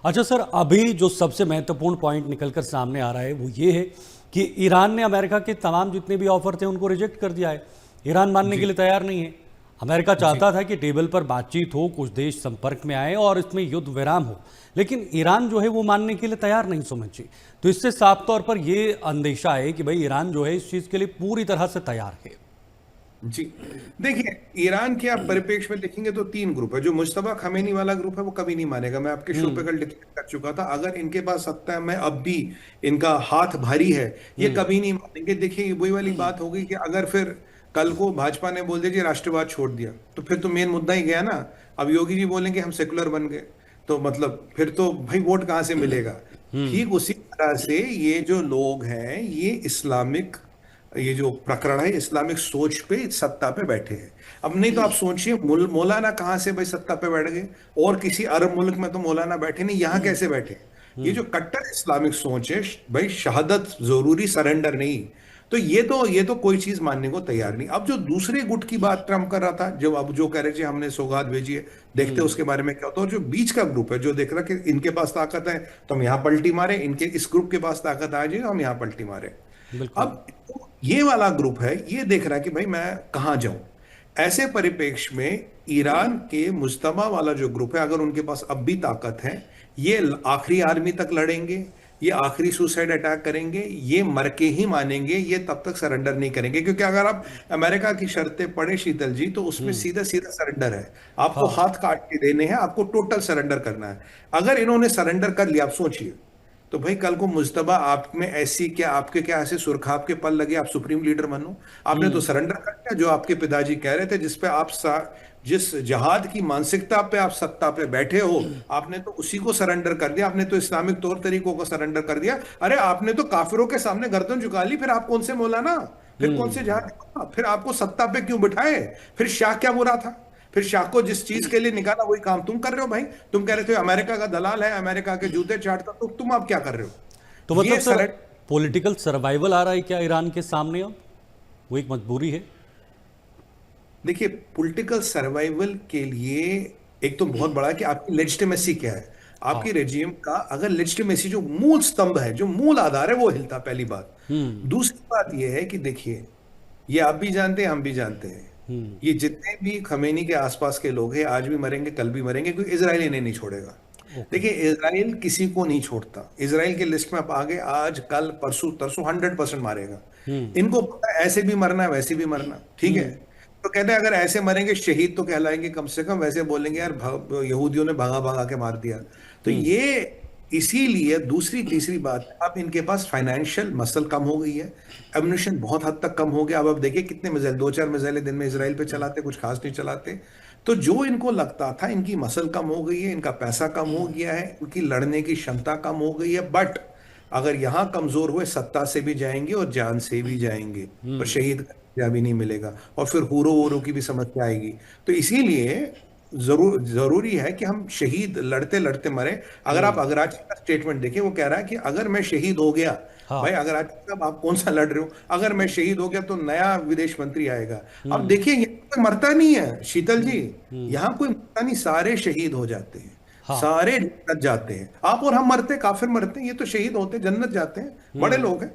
अच्छा सर, अभी जो सबसे महत्वपूर्ण पॉइंट निकलकर सामने आ रहा है वो ये है कि ईरान ने अमेरिका के तमाम जितने भी ऑफर थे उनको रिजेक्ट कर दिया है। ईरान मानने के जी लिए तैयार नहीं है। अमेरिका जी। चाहता था कि टेबल पर बातचीत हो, कुछ देश संपर्क में आए और इसमें युद्ध विराम हो, लेकिन ईरान जो है वो मानने के लिए तैयार नहीं सुमित जी। तो इससे साफ तौर पर ये अंदेशा है कि भाई ईरान जो है इस चीज के लिए पूरी तरह से तैयार है। जी देखिए, ईरान के आप परिप्रेक्ष्य में देखेंगे तो तीन ग्रुप है। जो मुश्तबा खमेनी वाला ग्रुप है वो कभी नहीं मानेगा। मैं आपके शो पे हम्म। कल डिक्लेयर कर चुका था, अगर इनके पास सत्ता में अब भी इनका हाथ भारी है, ये हम्म। कभी नहीं मानेंगे। देखिए, ये वही वाली बात हो गई कि अगर फिर कल को भाजपा ने बोल दिया जी राष्ट्रवाद छोड़ दिया, तो फिर तो मेन मुद्दा ही गया ना। अब योगी जी बोलेंगे हम सेकुलर बन गए, तो मतलब फिर तो भाई वोट कहाँ से मिलेगा। हम्म। ठीक उसी तरह से ये जो लोग हैं, ये इस्लामिक, ये जो प्रकरण है इस्लामिक सोच पे सत्ता पे बैठे हैं। अब नहीं तो आप सोचिए, मौलाना कहाँ से भाई सत्ता पे बैठ गए? और किसी अरब मुल्क में तो मौलाना बैठे नहीं, यहाँ कैसे बैठे? ये जो कट्टर इस्लामिक सोच है, भाई शहादत जरूरी, सरेंडर नहीं। तो ये तो कोई चीज मानने को तैयार नहीं। अब जो दूसरे गुट की बात ट्रम्प कर रहा था, जो अब जो कह रहे थे हमने सौगात भेजी है, देखते हैं हम्म। उसके बारे में क्या होता है। और जो बीच का ग्रुप है जो देख रहा है कि इनके पास ताकत है तो हम यहाँ पलटी मारे, इनके इस ग्रुप के पास ताकत आ जाए हम यहाँ पलटी मारे। बिल्कुल। अब ये वाला ग्रुप है, ये देख रहा है कि भाई मैं कहां जाऊं। ऐसे परिप्रेक्ष्य में ईरान के मुज्तबा वाला जो ग्रुप है, अगर उनके पास अब भी ताकत है, ये आखिरी आर्मी तक लड़ेंगे, ये आखिरी सुसाइड अटैक करेंगे, ये मर के ही मानेंगे, ये तब तक सरेंडर नहीं करेंगे। क्योंकि अगर आप अमेरिका की शर्तें पढ़े शीतल जी, तो उसमें हम्म। सीधा सीधा सरेंडर है। आपको हाँ। हाथ काट के देने हैं, आपको टोटल सरेंडर करना है। अगर इन्होंने सरेंडर कर लिया, आप सोचिए, तो भाई कल को मुज्तबा आप में ऐसी क्या, आपके क्या ऐसे सुरखाब के पल लगे आप सुप्रीम लीडर बनो? आपने तो हम्म। सरेंडर कर दिया जो आपके पिताजी कह रहे थे, जिस जहाद की मानसिकता पे आप सत्ता पे बैठे हो, आपने तो उसी को सरेंडर कर दिया। आपने तो इस्लामिक तौर तरीकों को सरेंडर कर दिया। अरे आपने तो काफिरों के सामने गर्दन झुका ली, फिर आप कौन से मौलाना, फिर कौन से हम्म। जहाद, फिर आपको सत्ता पे क्यों बिठाए? फिर शाह क्या बुरा था? फिर शाह को जिस चीज के लिए निकाला वही काम तुम कर रहे हो भाई। तुम कह रहे थे अमेरिका का दलाल है, अमेरिका के जूते चाटता, तो तुम अब क्या कर रहे हो? तो मतलब ये सर, सर, पॉलिटिकल सर्वाइवल आ रहा है क्या ईरान के सामने अब? वो एक मजबूरी है। देखिए, पॉलिटिकल सर्वाइवल के लिए एक तो बहुत बड़ा है कि आपकी लेजिटिमेसी क्या है। हाँ। आपकी रेजिम का अगर लेजिटिमेसी, जो मूल स्तंभ है, जो मूल आधार है, वो हिलता, पहली बात। हम्म। दूसरी बात यह है कि देखिए, ये आप भी जानते हैं, हम भी जानते हैं, हम्म। ये जितने भी खमेनी के आसपास के लोग हैं आज भी मरेंगे, कल भी मरेंगे, क्योंकि इसराइल इन्हें नहीं छोड़ेगा। ओके। देखिए, इसराइल किसी को नहीं छोड़ता। इसराइल के लिस्ट में आप आगे, आज कल परसों तरसों 100% मारेगा। हम्म। इनको पता है ऐसे भी मरना है, वैसे भी मरना, ठीक है। हम्म। तो कहते हैं अगर ऐसे मरेंगे शहीद तो कहलाएंगे कम से कम, वैसे बोलेंगे यार यहूदियों ने भगा भगा के मार दिया। तो हम्म। ये इसीलिए दूसरी तीसरी बात, अब इनके पास फाइनेंशियल मसल कम हो गई है, एम्युनिशन बहुत हद तक कम हो गया। अब देखिए कितने मिसाइल, दो चार मिसाइलें दिन में इसराइल पे चलाते, कुछ खास नहीं चलाते। तो जो इनको लगता था, इनकी मसल कम हो गई है, इनका पैसा कम हो गया है, इनकी लड़ने की क्षमता कम हो गई है। बट अगर यहां कमजोर हुए, सत्ता से भी जाएंगे और जान से भी जाएंगे, और हम्म। शहीद का भी नहीं मिलेगा, और फिर हूरो वूरो की भी समस्या आएगी। तो इसीलिए जरूरी है कि हम शहीद लड़ते लड़ते मरे। अगर आप हम्म। अगराची का स्टेटमेंट देखिए, वो कह रहा है कि अगर मैं शहीद हो गया, भाई हाँ। अगराची साहब आप कौन सा लड़ रहे हो? अगर मैं शहीद हो गया तो नया विदेश मंत्री आएगा। अब हम्म। देखिए, यहाँ कोई मरता नहीं है शीतल जी, हम्म। यहाँ कोई मरता नहीं, सारे शहीद हो जाते हैं, हाँ। सारे जन्नत जाते हैं। आप और हम मरते, काफिर मरते हैं, ये तो शहीद होते हैं, जन्नत जाते हैं, बड़े हम्म। लोग हैं।